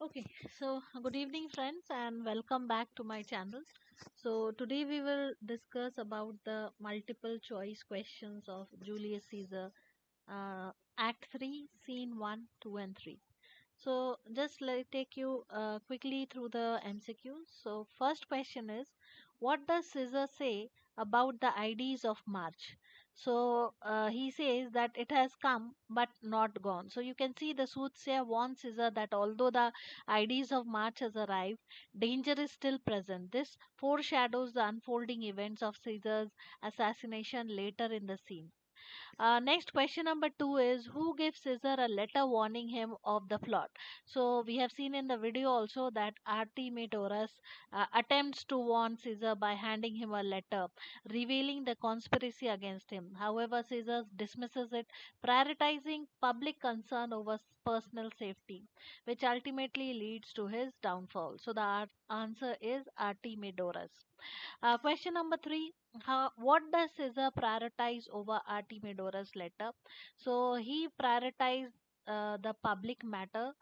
Okay, so good evening, friends, and welcome back to my channel. So today we will discuss about the multiple choice questions of Julius Caesar, Act 3, Scene 1, 2, and 3. So just let take you quickly through the MCQs. So first question is, what does Caesar say about the IDs of March? So he says that it has come but not gone. So you can see the soothsayer warns Caesar that although the IDs of March has arrived, danger is still present. This foreshadows the unfolding events of Caesar's assassination later in the scene. Next question number two is, who gives Caesar a letter warning him of the plot? So we have seen in the video also that Artemidorus attempts to warn Caesar by handing him a letter revealing the conspiracy against him. However, Caesar dismisses it, prioritizing public concern over personal safety, which ultimately leads to his downfall. So the answer is Artemidorus. Question number three. What does Caesar prioritize over Artemidorus' letter? So he prioritized the public matter.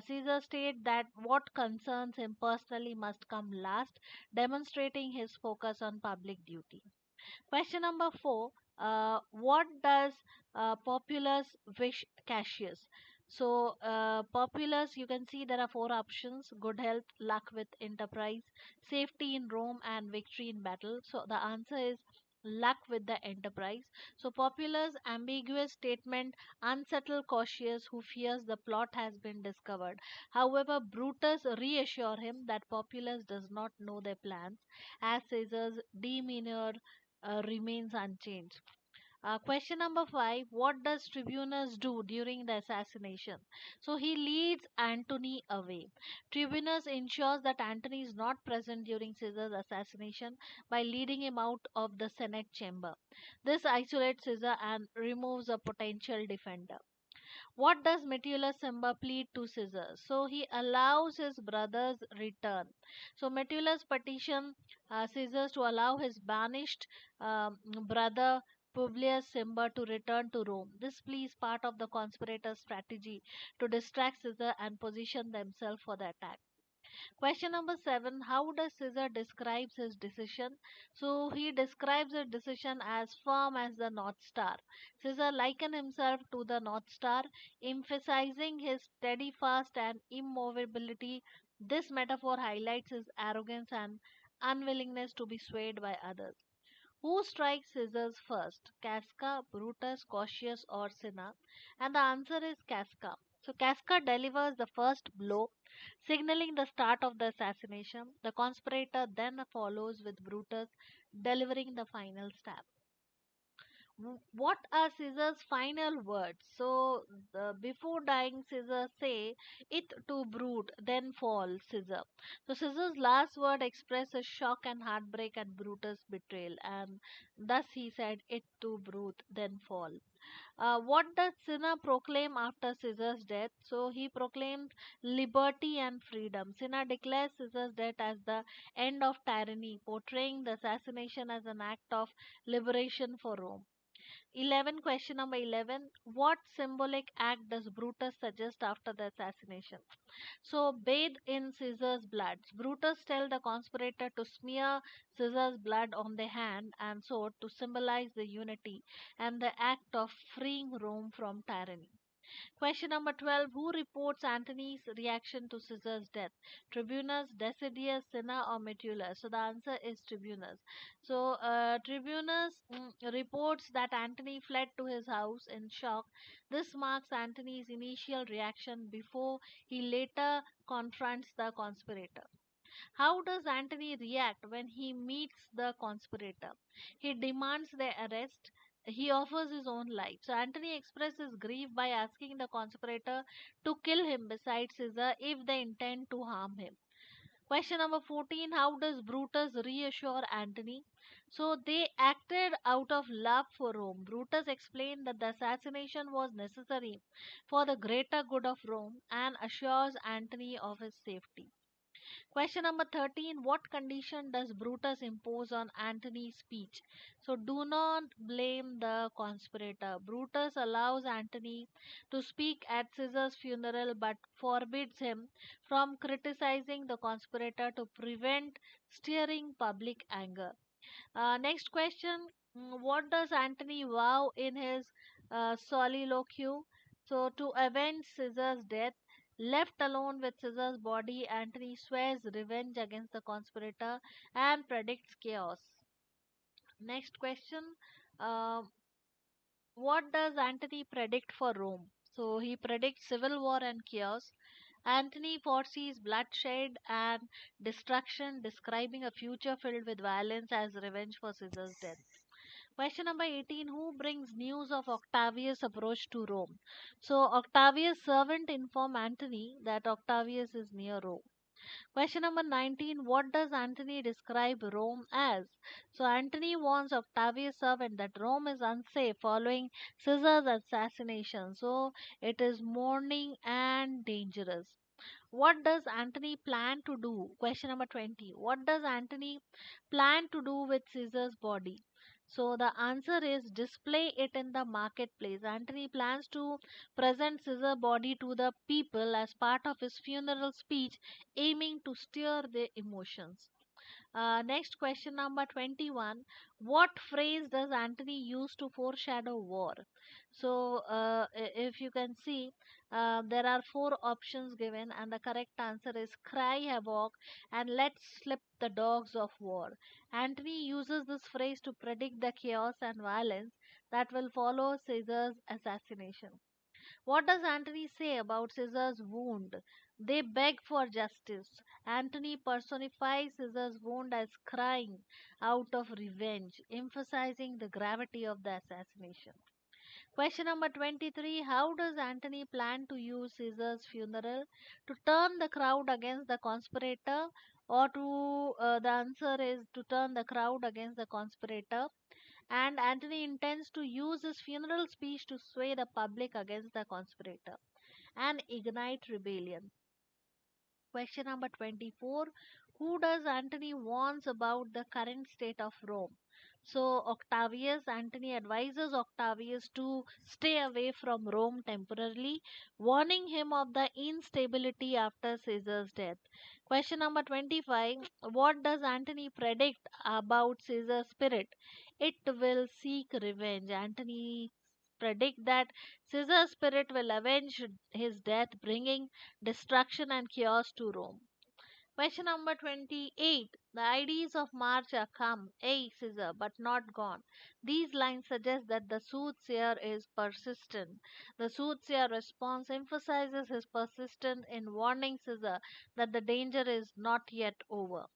Caesar stated that what concerns him personally must come last, demonstrating his focus on public duty. Question number four. What does Populus wish Cassius? So, Populus, you can see there are four options: good health, luck with enterprise, safety in Rome, and victory in battle. So, the answer is luck with the enterprise. So, Populus' ambiguous statement unsettle Cassius, who fears the plot has been discovered. However, Brutus reassure him that Populus does not know their plans, as Caesar's demeanor remains unchanged. Question number five. What does Tribunus do during the assassination? So he leads Antony away. Tribunus ensures that Antony is not present during Caesar's assassination by leading him out of the Senate chamber. This isolates Caesar and removes a potential defender. What does Metellus Sember plead to Caesar? So he allows his brother's return. So Metellus petition Caesar to allow his banished brother Publius Sember to return to Rome. This plea is part of the conspirators' strategy to distract Caesar and position themselves for the attack. Question number seven. How does Caesar describes his decision? So he describes his decision as firm as the North Star. Caesar likened himself to the North Star, emphasizing his steadfast and immovability. This metaphor highlights his arrogance and unwillingness to be swayed by others. Who strikes scissors first? Casca, Brutus, Cautius, or Cinna? And the answer is Casca. So Casca delivers the first blow, signaling the start of the assassination. The conspirator then follows with Brutus delivering the final stab. What are Caesar's final words? So, before dying, Caesar say, "It to brute, then fall, Caesar." So, Caesar's last word expresses shock and heartbreak at Brutus' betrayal, and thus he said, "It to brute, then fall." What does Cinna proclaim after Caesar's death? So, he proclaimed liberty and freedom. Cinna declares Caesar's death as the end of tyranny, portraying the assassination as an act of liberation for Rome. 11. Question number 11. What symbolic act does Brutus suggest after the assassination? So bathe in Caesar's blood. Brutus tells the conspirator to smear Caesar's blood on their hand and sword to symbolize the unity and the act of freeing Rome from tyranny. Question number 12. Who reports Antony's reaction to Caesar's death? Tribunus, Decidius, Cinna, or Metellus? So the answer is Tribunus. So Tribunus reports that Antony fled to his house in shock. This marks Antony's initial reaction before he later confronts the conspirator. How does Antony react when he meets the conspirator? He demands their arrest. He offers his own life. So Antony expresses grief by asking the conspirator to kill him beside Caesar if they intend to harm him. Question number 14. How does Brutus reassure Antony? So they acted out of love for Rome. Brutus explained that the assassination was necessary for the greater good of Rome and assures Antony of his safety. Question number 13. What condition does Brutus impose on Antony's speech? So do not blame the conspirator. Brutus allows Antony to speak at Caesar's funeral but forbids him from criticizing the conspirator to prevent stirring public anger. Next question. What does Antony vow in his soliloquy? So, to avenge Caesar's death, left alone with Caesar's body, Antony swears revenge against the conspirator and predicts chaos. Next question. Uh, what does Antony predict for Rome? So, he predicts civil war and chaos. Antony foresees bloodshed and destruction, describing a future filled with violence as revenge for Caesar's death. Question number 18. Who brings news of Octavius' approach to Rome? So, Octavius' servant inform Antony that Octavius is near Rome. Question number 19. What does Antony describe Rome as? So, Antony warns Octavius' servant that Rome is unsafe following Caesar's assassination. So, it is mourning and dangerous. What does Antony plan to do? Question number 20. What does Antony plan to do with Caesar's body? So the answer is display it in the marketplace. Antony plans to present Caesar's body to the people as part of his funeral speech, aiming to stir their emotions. Next question number 21. What phrase does Antony use to foreshadow war? So, if you can see, there are four options given, and the correct answer is cry havoc and let slip the dogs of war. Antony uses this phrase to predict the chaos and violence that will follow Caesar's assassination. What does Antony say about Caesar's wound? They beg for justice. Antony personifies Caesar's wound as crying out of revenge, emphasizing the gravity of the assassination. Question number 23. How does Antony plan to use Caesar's funeral to turn the crowd against the conspirator? Or the answer is to turn the crowd against the conspirator, and Antony intends to use his funeral speech to sway the public against the conspirator and ignite rebellion. Question number 24. Who does Antony warns about the current state of Rome? So, Octavius, Antony advises Octavius to stay away from Rome temporarily, warning him of the instability after Caesar's death. Question number 25. What does Antony predict about Caesar's spirit? It will seek revenge. Antony predict that Caesar's spirit will avenge his death, bringing destruction and chaos to Rome. Question number 28. The IDs of March are come, A. Caesar, but not gone. These lines suggest that the soothsayer is persistent. The soothsayer response emphasizes his persistence in warning Caesar that the danger is not yet over.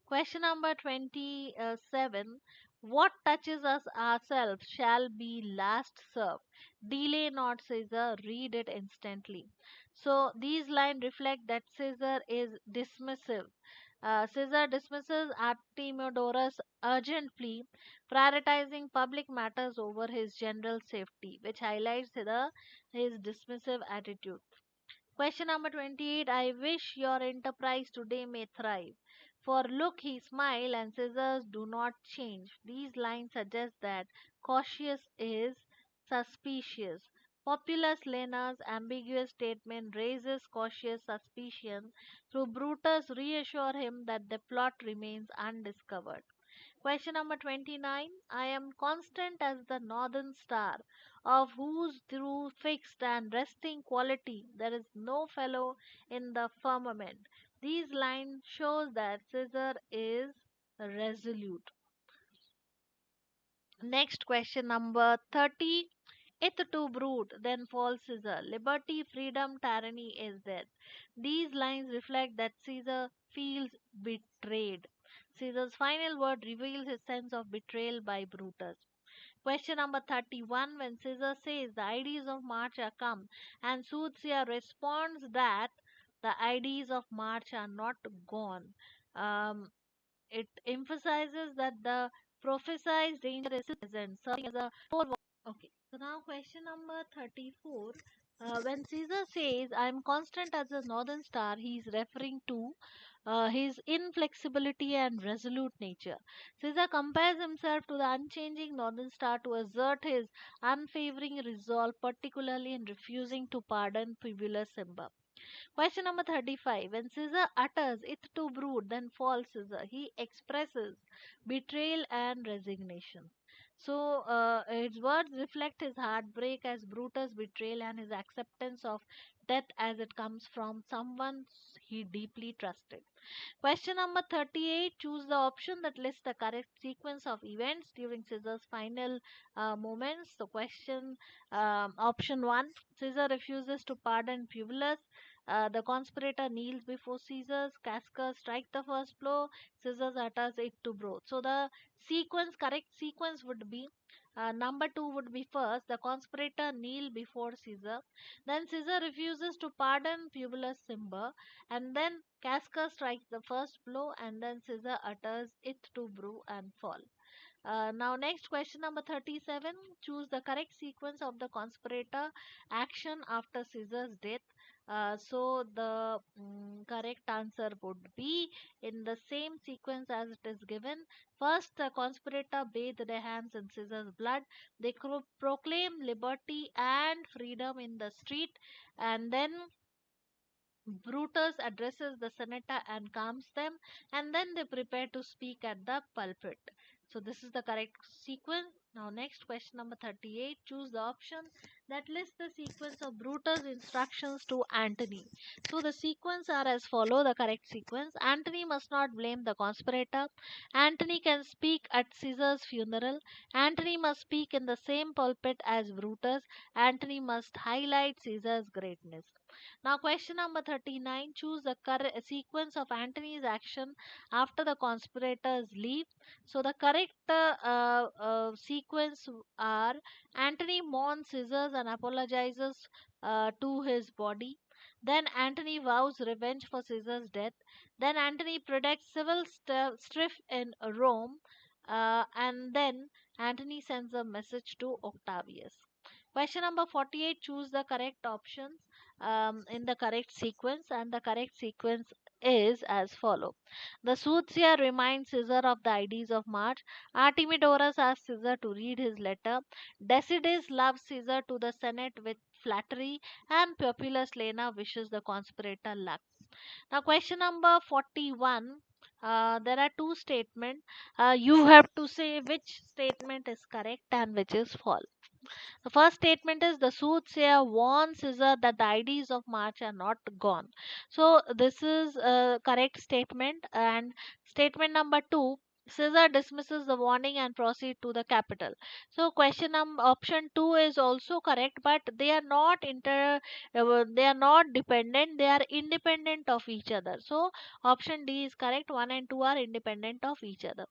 Question number 27. What touches us ourselves shall be last served. Delay not, Caesar, read it instantly. So these lines reflect that Caesar is dismissive. Caesar dismisses Artemidorus' urgent plea, prioritizing public matters over his general safety, which highlights his dismissive attitude. Question number 28. I wish your enterprise today may thrive. For look, he smile and scissors do not change. These lines suggest that cautious is suspicious. Populus Lena's ambiguous statement raises cautious suspicion, through Brutus reassure him that the plot remains undiscovered. Question number 29. I am constant as the northern star, of whose through fixed and resting quality there is no fellow in the firmament. These lines shows that Caesar is resolute. Next question number 30. It to brute, then falls Caesar. Liberty, freedom, tyranny is death. These lines reflect that Caesar feels betrayed. Caesar's final word reveals his sense of betrayal by Brutus. Question number 31. When Caesar says the IDs of March are come, and Soothsayer responds that the IDs of March are not gone, um, it emphasizes that the prophesied danger is still present, serving as a forewarning. Okay, so now question number 34. When Caesar says, "I'm constant as a northern star," he is referring to his inflexibility and resolute nature. Caesar compares himself to the unchanging northern star to assert his unfavoring resolve, particularly in refusing to pardon Publius Simba. Question number 35. When Caesar utters "it to brood," then falls Caesar. He expresses betrayal and resignation. So, his words reflect his heartbreak as Brutus' betrayal and his acceptance of death as it comes from someone he deeply trusted. Question number 38. Choose the option that lists the correct sequence of events during Caesar's final moments. The question option 1. Caesar refuses to pardon Publius. The conspirator kneels before Caesar. Casca strike the first blow. Caesar utters it to bro. So the correct sequence would be number 2 would be first. The conspirator kneel before Caesar. Then Caesar refuses to pardon Publius Simba, and then Casca strikes the first blow, and then Caesar utters it to brew and fall. Now, next question number 37. Choose the correct sequence of the conspirator action after Caesar's death. So, the correct answer would be in the same sequence as it is given. First, the conspirator bathed their hands in Caesar's blood. They proclaim liberty and freedom in the street, and then Brutus addresses the senator and calms them, and then they prepare to speak at the pulpit. So, this is the correct sequence. Now, next question number 38. Choose the option that lists the sequence of Brutus' instructions to Antony. So, the sequence are as follow. The correct sequence: Antony must not blame the conspirator. Antony can speak at Caesar's funeral. Antony must speak in the same pulpit as Brutus. Antony must highlight Caesar's greatness. Now, question number 39. Choose the sequence of Antony's action after the conspirators leave. So, the correct sequence are: Antony mourns Caesar and apologizes to his body. Then Antony vows revenge for Caesar's death. Then Antony predicts civil strife in Rome. And then Antony sends a message to Octavius. Question number 48. Choose the correct options in the correct sequence, and the correct sequence is as follow. The soothsayer reminds Caesar of the IDs of March. Artemidorus asks Caesar to read his letter. Decides loves Caesar to the Senate with flattery, and Populus Lena wishes the conspirator luck. Now, question number 41. There are two statements. You have to say which statement is correct and which is false. The first statement is: the soothsayer warns Caesar that the IDs of March are not gone. So this is a correct statement. And statement number 2: Caesar dismisses the warning and proceed to the capital. So question option 2 is also correct, but they are not dependent. They are independent of each other. So option D is correct. 1 and 2 are independent of each other.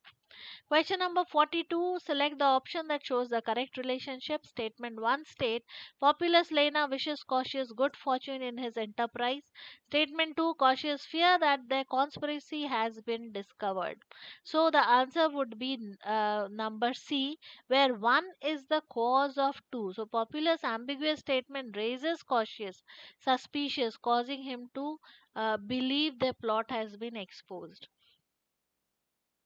Question number 42. Select the option that shows the correct relationship. Statement 1 state: Populus Lena wishes Cautius good fortune in his enterprise. Statement 2: Cautius fear that their conspiracy has been discovered. So the answer would be number C, where 1 is the cause of 2. So Populus' ambiguous statement raises Cautius suspicious, causing him to believe their plot has been exposed.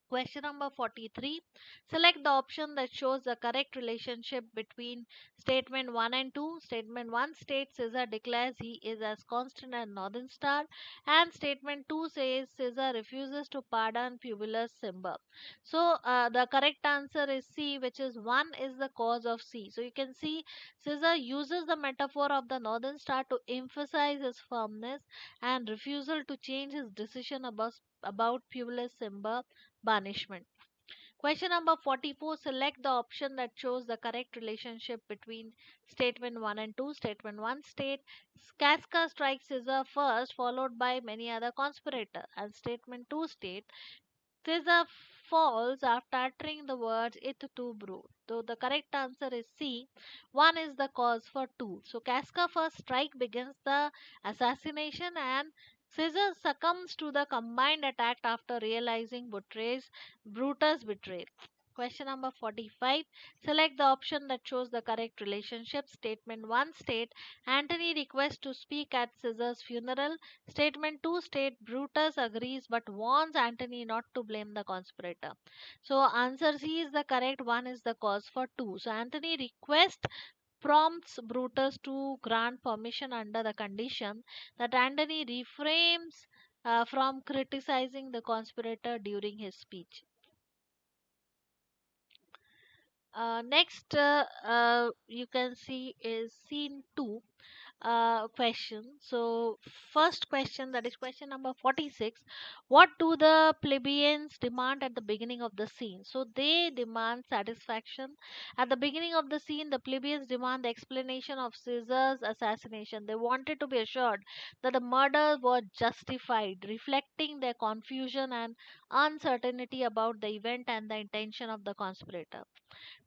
Question number 43. Select the option that shows the correct relationship between statement 1 and 2. Statement 1 states Caesar declares he is as constant as northern star, and statement 2 says Caesar refuses to pardon Publius Simba. So the correct answer is C, which is 1 is the cause of C. So you can see Caesar uses the metaphor of the northern star to emphasize his firmness and refusal to change his decision about Publius Simba banishment. Question number 44. Select the option that shows the correct relationship between statement 1 and 2. Statement 1 state Casca strikes Caesar first, followed by many other conspirators. And statement 2 state Caesar falls after uttering the words "it to brew." So the correct answer is C. 1 is the cause for 2. So Casca first strike begins the assassination, and Caesar succumbs to the combined attack after realizing Brutus' betrayal. Question number 45. Select the option that shows the correct relationship. Statement 1 state Antony requests to speak at Caesar's funeral. Statement 2 state Brutus agrees but warns Antony not to blame the conspirator. So answer C is the correct one, is the cause for 2. So Antony requests prompts Brutus to grant permission under the condition that Antony refrains from criticizing the conspirator during his speech. Next, you can see is scene 2 question. So, first question, that is question number 46. What do the plebeians demand at the beginning of the scene? So, they demand satisfaction. At the beginning of the scene, the plebeians demand the explanation of Caesar's assassination. They wanted to be assured that the murder was justified, reflecting their confusion and uncertainty about the event and the intention of the conspirator.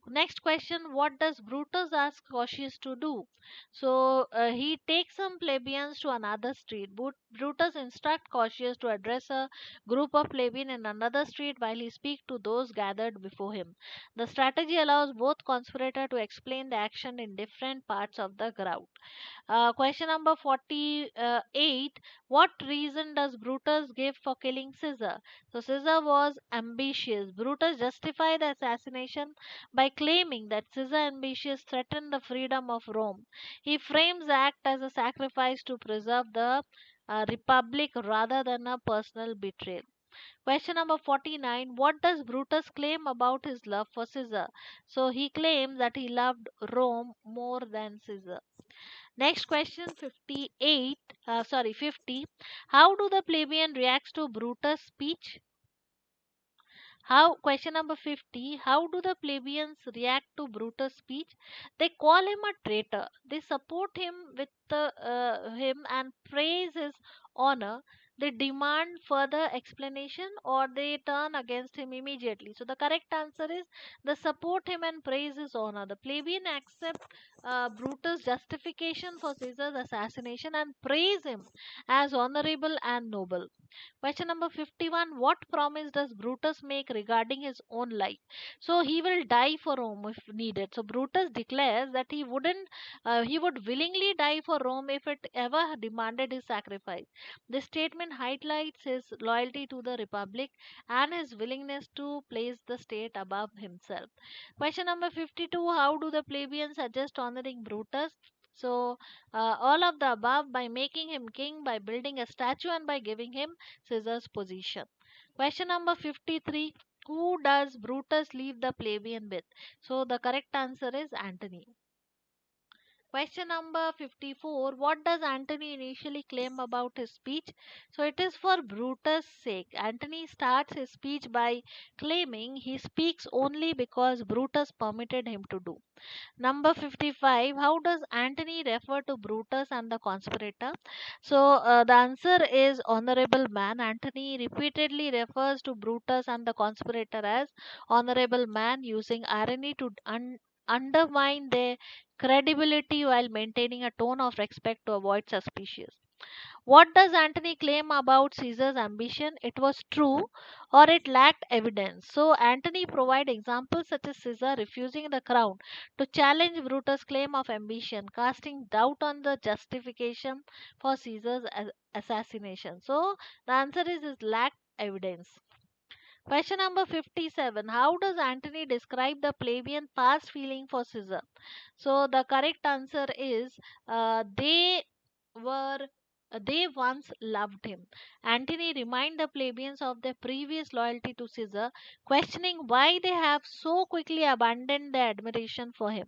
Next question, what does Brutus ask Cautius to do? So he takes some plebeians to another street. Brutus instructs Cautius to address a group of plebeians in another street while he speaks to those gathered before him. The strategy allows both conspirators to explain the action in different parts of the crowd. Question number 48. What reason does Brutus give for killing Caesar? So, Caesar was ambitious. Brutus justified the assassination by claiming that Caesar ambitious threatened the freedom of Rome. He frames the act as a sacrifice to preserve the republic rather than a personal betrayal. Question number 49. What does Brutus claim about his love for Caesar? So he claims that he loved Rome more than Caesar. Next question 58, 50. How do the plebeian reacts to Brutus' speech? How Question number 50. How do the plebeians react to Brutus' speech? They call him a traitor. They support him and praise his honor. They demand further explanation or they turn against him immediately. So the correct answer is they support him and praise his honor. The plebeian accept Brutus' justification for Caesar's assassination and praise him as honorable and noble. Question number 51. What promise does Brutus make regarding his own life? So he will die for Rome if needed. So Brutus declares that he would willingly die for Rome if it ever demanded his sacrifice. This statement highlights his loyalty to the Republic and his willingness to place the state above himself. Question number 52. How do the plebeians suggest honoring Brutus? So, all of the above, by making him king, by building a statue, and by giving him Caesar's position. Question number 53. Who does Brutus leave the plebeian with? So, the correct answer is Antony. Question number 54. What does Antony initially claim about his speech? So, it is for Brutus' sake. Antony starts his speech by claiming he speaks only because Brutus permitted him to do. Number 55. How does Antony refer to Brutus and the conspirator? So, the answer is honorable man. Antony repeatedly refers to Brutus and the conspirator as honorable man, using irony to undermine their credibility while maintaining a tone of respect to avoid suspicion. What does Antony claim about Caesar's ambition? It was true or it lacked evidence. So Antony provides examples such as Caesar refusing the crown to challenge Brutus' claim of ambition, casting doubt on the justification for Caesar's assassination. So the answer is lacked evidence. Question number 57. How does Antony describe the plebeian past feeling for Caesar? So the correct answer is were they once loved him. Antony remind the plebeians of their previous loyalty to Caesar, questioning why they have so quickly abandoned their admiration for him.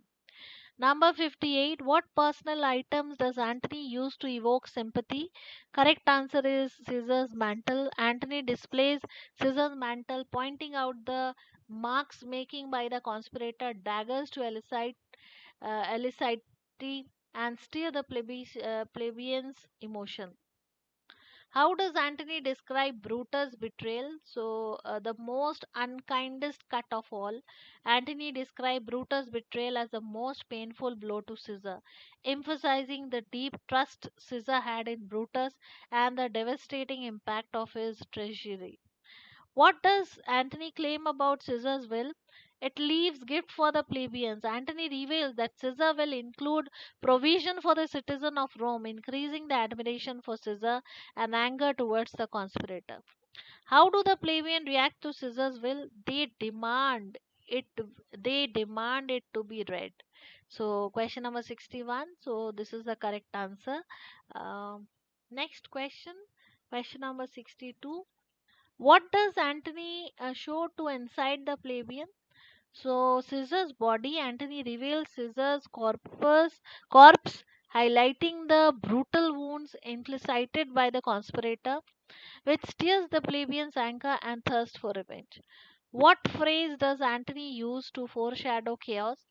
Number 58. What personal items does Antony use to evoke sympathy? Correct answer is Caesar's mantle. Antony displays Caesar's mantle, pointing out the marks making by the conspirator daggers to elicit and steer the plebeians' emotion. How does Antony describe Brutus' betrayal? So, the most unkindest cut of all. Antony described Brutus' betrayal as the most painful blow to Caesar, emphasizing the deep trust Caesar had in Brutus and the devastating impact of his treachery. What does Antony claim about Caesar's will? It leaves gift for the plebeians. Antony reveals that Caesar will include provision for the citizen of Rome, increasing the admiration for Caesar and anger towards the conspirator. How do the plebeian react to Caesar's will? It. They demand it to be read. So, question number 61. So, this is the correct answer. Next question. Question number 62. What does Antony show to incite the plebeian? So Caesar's body, Antony reveals Caesar's corpse, highlighting the brutal wounds inflicted by the conspirator, which stirs the plebeians' anger and thirst for revenge. What phrase does Antony use to foreshadow chaos?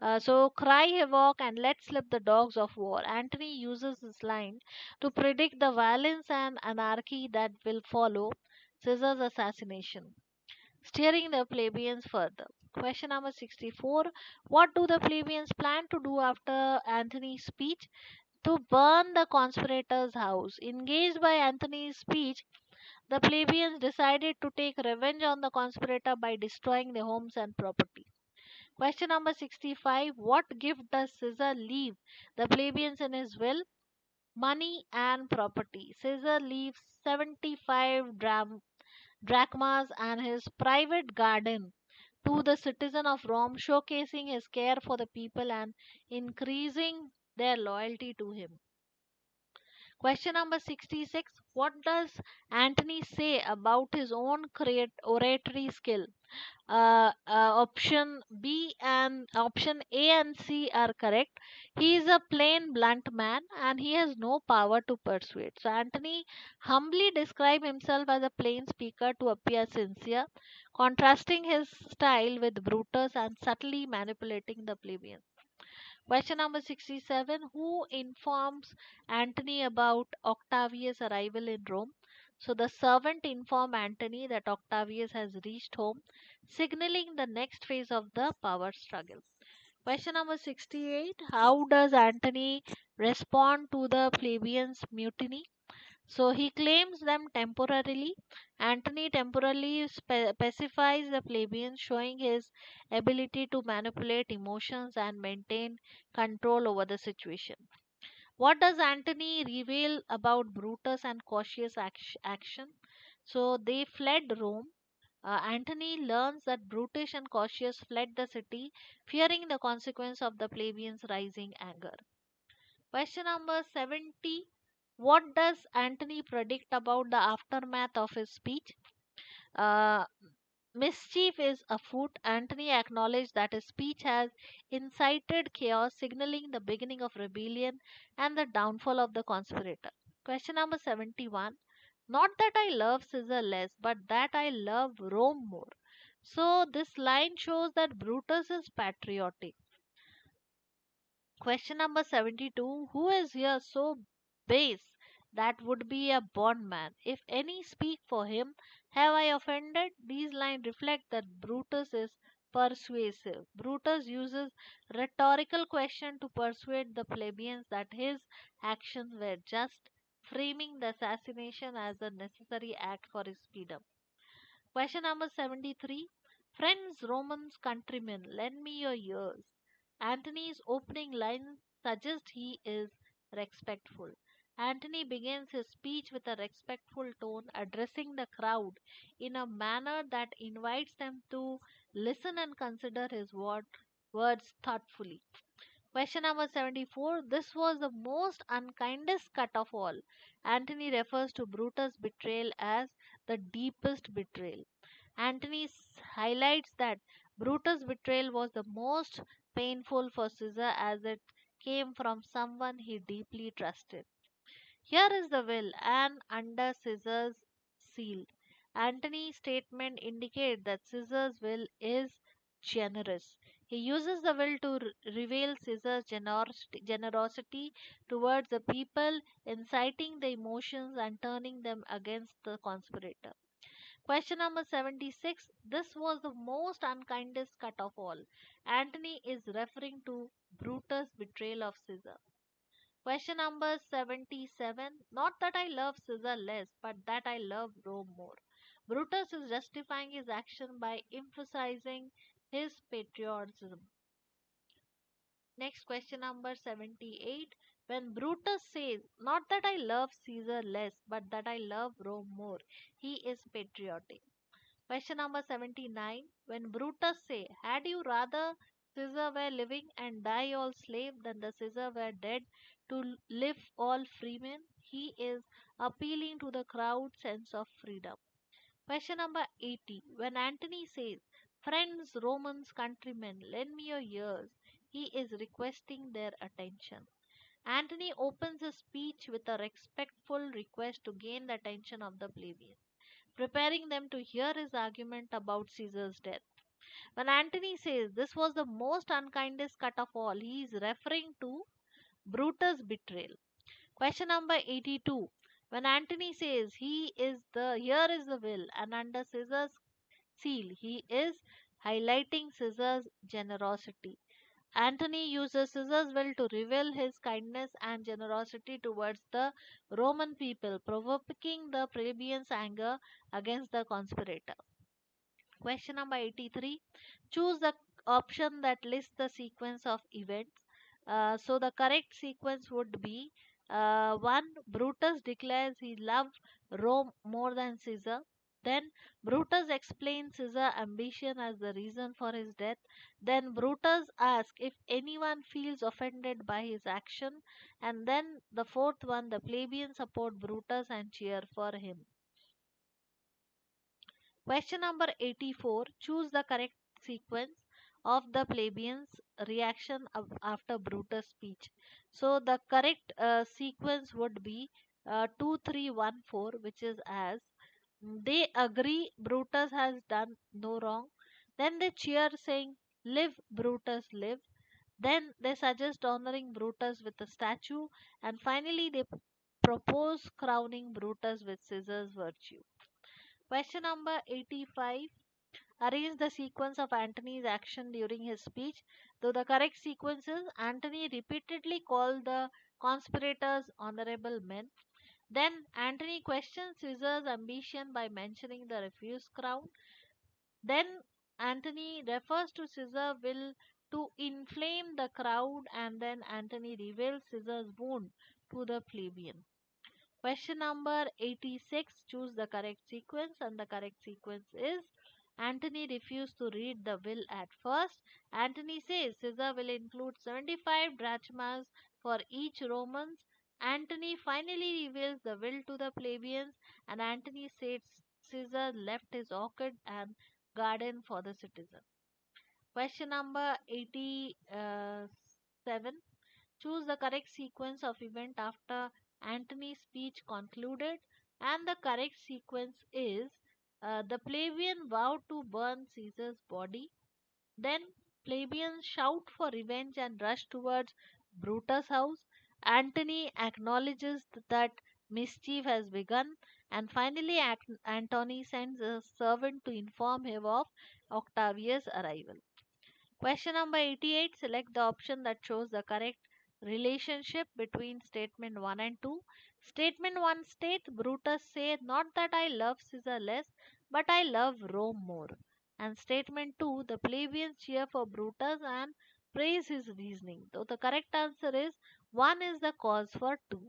Cry havoc and let slip the dogs of war. Antony uses this line to predict the violence and anarchy that will follow Caesar's assassination, steering the plebeians further. Question number 64. What do the plebeians plan to do after Antony's speech? To burn the conspirator's house. Engaged by Antony's speech, the plebeians decided to take revenge on the conspirator by destroying their homes and property. Question number 65. What gift does Caesar leave the plebeians in his will? Money and property. Caesar leaves 75 drachmas and his private garden to the citizen of Rome, showcasing his care for the people and increasing their loyalty to him. Question number 66. What does Antony say about his own oratory skill? Option B and option A and C are correct. He is a plain, blunt man and he has no power to persuade. So, Antony humbly describes himself as a plain speaker to appear sincere, contrasting his style with Brutus and subtly manipulating the plebeians. Question number 67. Who informs Antony about Octavius' arrival in Rome? So the servant informs Antony that Octavius has reached home, signaling the next phase of the power struggle. Question number 68. How does Antony respond to the plebeians' mutiny? So he claims them temporarily. Antony temporarily pacifies the plebeians, showing his ability to manipulate emotions and maintain control over the situation. What does Antony reveal about Brutus and Cautious action? So they fled Rome. Antony learns that Brutus and Cautious fled the city, fearing the consequence of the plebeians' rising anger. Question number 70. What does Antony predict about the aftermath of his speech? Uh, Mischief is afoot. Antony acknowledged that his speech has incited chaos, signaling the beginning of rebellion and the downfall of the conspirator. Question number 71. Not that I love Caesar less, but that I love Rome more. So, this line shows that Brutus is patriotic. Question number 72. Who is here so base that would be a bondman? If any speak for him, have I offended? These lines reflect that Brutus is persuasive. Brutus uses rhetorical question to persuade the plebeians that his actions were just, framing the assassination as a necessary act for his freedom. Question number 73. Friends, Romans, countrymen, lend me your ears. Antony's opening line suggests he is respectful. Antony begins his speech with a respectful tone, addressing the crowd in a manner that invites them to listen and consider his words thoughtfully. Question number 74. This was the most unkindest cut of all. Antony refers to Brutus' betrayal as the deepest betrayal. Antony highlights that Brutus' betrayal was the most painful for Caesar as it came from someone he deeply trusted. Here is the will, and under Caesar's seal. Antony's statement indicates that Caesar's will is generous. He uses the will to reveal Caesar's generosity towards the people, inciting the emotions and turning them against the conspirator. Question number 76. This was the most unkindest cut of all. Antony is referring to Brutus' betrayal of Caesar. Question number 77. Not that I love Caesar less, but that I love Rome more. Brutus is justifying his action by emphasizing his patriotism. Next question number 78. When Brutus says, not that I love Caesar less, but that I love Rome more, he is patriotic. Question number 79. When Brutus say, had you rather Caesar were living and die all slave than the Caesar were dead to live all freemen, he is appealing to the crowd sense of freedom. Question number 80. When Antony says, friends, Romans, countrymen, lend me your ears, he is requesting their attention. Antony opens his speech with a respectful request to gain the attention of the plebeians, preparing them to hear his argument about Caesar's death. When Antony says this was the most unkindest cut of all, he is referring to Brutus' betrayal. Question number 82. When Antony says here is the will and under Caesar's seal, he is highlighting Caesar's generosity. Antony uses Caesar's will to reveal his kindness and generosity towards the Roman people, provoking the plebeians' anger against the conspirator. Question number 83. Choose the option that lists the sequence of events. So the correct sequence would be 1. Brutus declares he loved Rome more than Caesar. Then Brutus explains Caesar's ambition as the reason for his death. Then Brutus asks if anyone feels offended by his action. And then the fourth one, the plebeians support Brutus and cheer for him. Question number 84. Choose the correct sequence of the plebeians' reaction after Brutus' speech. So the correct sequence would be 2314, which is as they agree Brutus has done no wrong. Then they cheer saying, live Brutus, live. Then they suggest honoring Brutus with a statue. And finally, they propose crowning Brutus with Caesar's virtue. Question number 85. Arrange the sequence of Antony's action during his speech. Though the correct sequence is Antony repeatedly called the conspirators honorable men. Then Antony questions Caesar's ambition by mentioning the refused crown. Then Antony refers to Caesar's will to inflame the crowd, and then Antony reveals Caesar's wound to the plebeian. Question number 86. Choose the correct sequence, and the correct sequence is Antony refused to read the will at first. Antony says Caesar will include 75 drachmas for each Romans. Antony finally reveals the will to the plebeians, and Antony says Caesar left his orchid and garden for the citizen. Question number 87. Choose the correct sequence of event after Antony's speech concluded, and the correct sequence is the plebeian vow to burn Caesar's body. Then plebeians shout for revenge and rush towards Brutus' house. Antony acknowledges that mischief has begun, and finally Antony sends a servant to inform him of Octavius' arrival. Question number 88. Select the option that shows the correct relationship between statement 1 and 2. Statement 1 states Brutus said, not that I love Caesar less, but I love Rome more. And statement 2, the plebeians cheer for Brutus and praise his reasoning. So the correct answer is 1 is the cause for 2.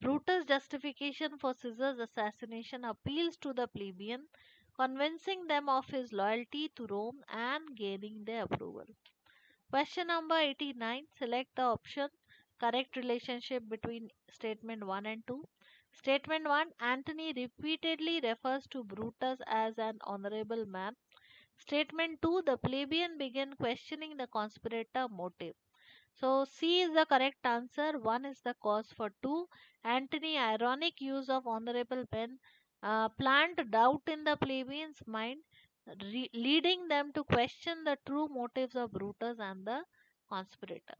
Brutus' justification for Caesar's assassination appeals to the plebeian, convincing them of his loyalty to Rome and gaining their approval. Question number 89. Select the option correct relationship between statement 1 and 2. Statement 1, Antony repeatedly refers to Brutus as an honorable man. Statement 2, the plebeian begin questioning the conspirator motive. So C is the correct answer. 1 is the cause for 2. Antony ironic use of honorable men plant doubt in the plebeians' mind, leading them to question the true motives of Brutus and the conspirator.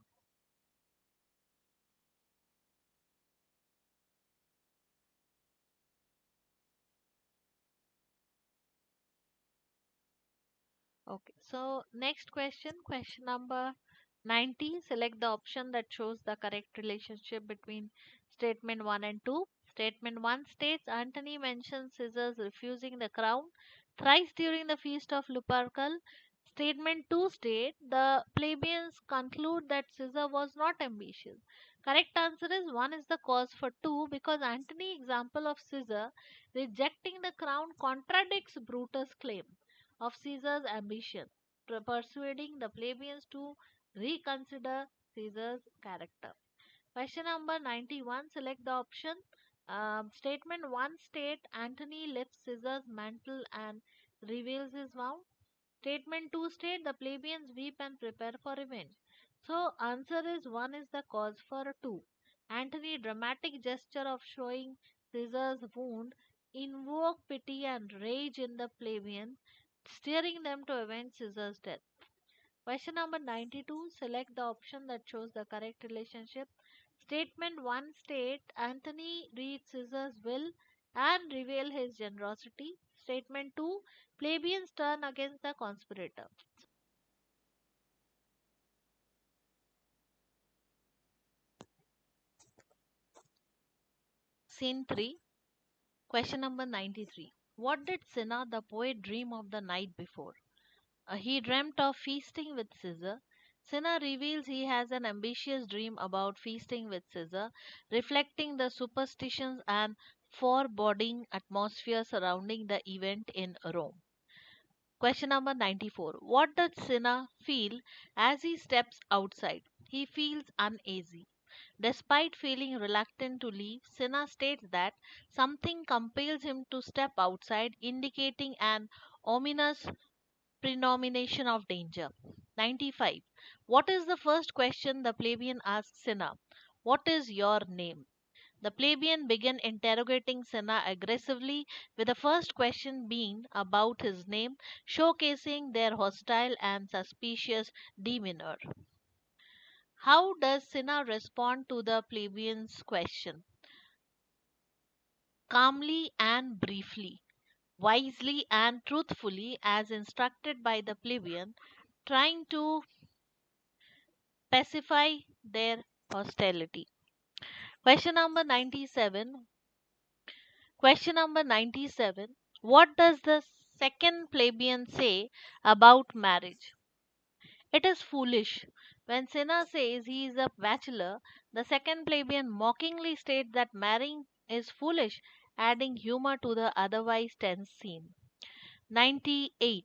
Okay, so next question, question number 90. Select the option that shows the correct relationship between statement 1 and 2. Statement 1 states Antony mentions Caesar's refusing the crown thrice during the feast of Lupercal. Statement 2 state the plebeians conclude that Caesar was not ambitious. Correct answer is 1 is the cause for 2 because Antony example of Caesar rejecting the crown contradicts Brutus' claim of Caesar's ambition, persuading the plebeians to reconsider Caesar's character. Question number 91. Select the option. Statement 1 state Antony lifts Caesar's mantle and reveals his vow. Statement 2 state the plebeians weep and prepare for revenge. So answer is 1 is the cause for 2. Antony dramatic gesture of showing Caesar's wound invoke pity and rage in the plebeians, steering them to avenge Caesar's death. Question number 92. Select the option that shows the correct relationship. Statement 1 state Antony reads Caesar's will and reveal his generosity. Statement 2 plebeians turn against the conspirator. Scene 3. Question number 93. What did Cinna the poet dream of the night before? He dreamt of feasting with Caesar. Cinna reveals he has an ambitious dream about feasting with Caesar, reflecting the superstitions and foreboding atmosphere surrounding the event in Rome. Question number 94. What does Cinna feel as he steps outside? He feels uneasy. Despite feeling reluctant to leave, Cinna states that something compels him to step outside, indicating an ominous prenomination of danger. 95. What is the first question the plebeian asks Cinna? What is your name? The plebeian began interrogating Cinna aggressively, with the first question being about his name, showcasing their hostile and suspicious demeanor. How does Cinna respond to the plebeian's question? Calmly and briefly, wisely and truthfully, as instructed by the plebeian, trying to pacify their hostility. Question number 97. Question number 97. What does the second plebeian say about marriage? It is foolish. When Cinna says he is a bachelor, the second plebeian mockingly states that marrying is foolish, adding humor to the otherwise tense scene. 98.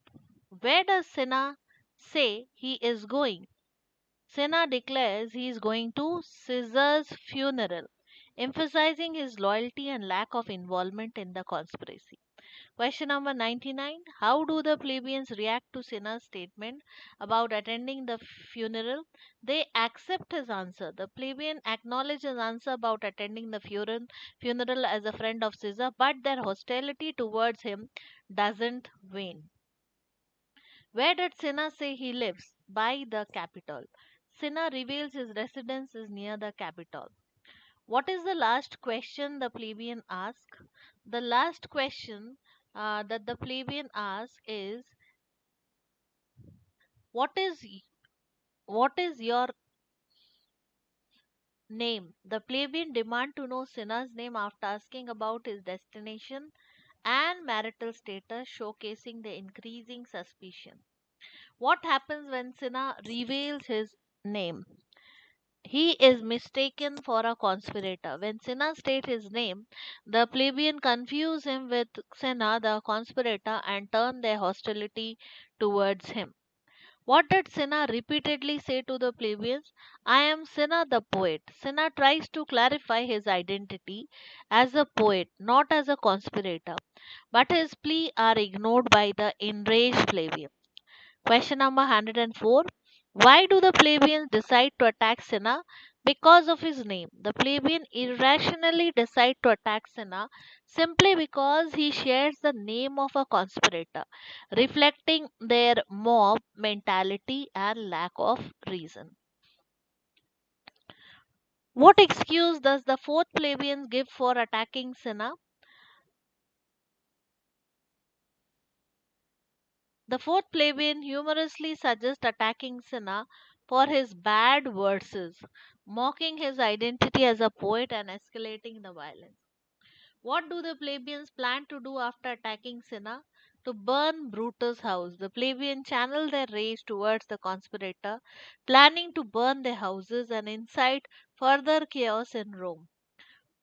Where does Cinna say he is going? Cinna declares he is going to Caesar's funeral, emphasizing his loyalty and lack of involvement in the conspiracy. Question number 99. How do the plebeians react to Cinna's statement about attending the funeral? They accept his answer. The plebeian acknowledge his answer about attending the funeral as a friend of Caesar, but their hostility towards him doesn't wane. Where did Cinna say he lives? By the Capitol. Cinna reveals his residence is near the Capitol. What is the last question the plebeian asks? The last question that the plebeian asks is what is what is your name? The plebeian demand to know Cinna's name after asking about his destination and marital status, showcasing the increasing suspicion. What happens when Cinna reveals his name? He is mistaken for a conspirator. When Cinna states his name, the plebeian confuse him with Cinna, the conspirator, and turn their hostility towards him. What did Cinna repeatedly say to the plebeians? I am Cinna the poet. Cinna tries to clarify his identity as a poet, not as a conspirator, but his plea are ignored by the enraged plebeian. Question number 104. Why do the plebeians decide to attack Cinna? Because of his name. The plebeian irrationally decide to attack Cinna simply because he shares the name of a conspirator, reflecting their mob mentality and lack of reason. What excuse does the fourth plebeian give for attacking Cinna? The fourth plebeian humorously suggests attacking Cinna for his bad verses, mocking his identity as a poet and escalating the violence. What do the plebeians plan to do after attacking Cinna? to burn Brutus' house. The plebeians channel their rage towards the conspirator, planning to burn their houses and incite further chaos in Rome.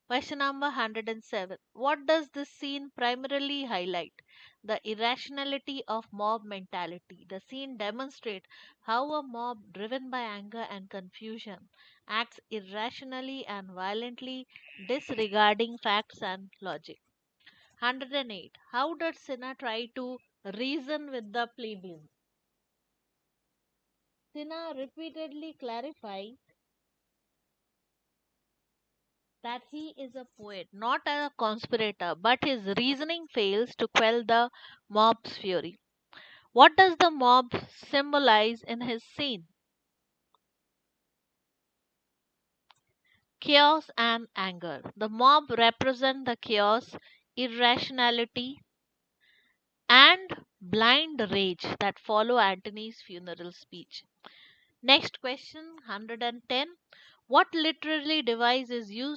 Question number 107. What does this scene primarily highlight? The irrationality of mob mentality. The scene demonstrates how a mob driven by anger and confusion acts irrationally and violently, disregarding facts and logic. 108. How does Cinna try to reason with the plebeians? Cinna repeatedly clarifies that he is a poet, not a conspirator, but his reasoning fails to quell the mob's fury. What does the mob symbolize in his scene? Chaos and anger. The mob represent the chaos, irrationality, and blind rage that follow Antony's funeral speech. Next question 110. What literary device is used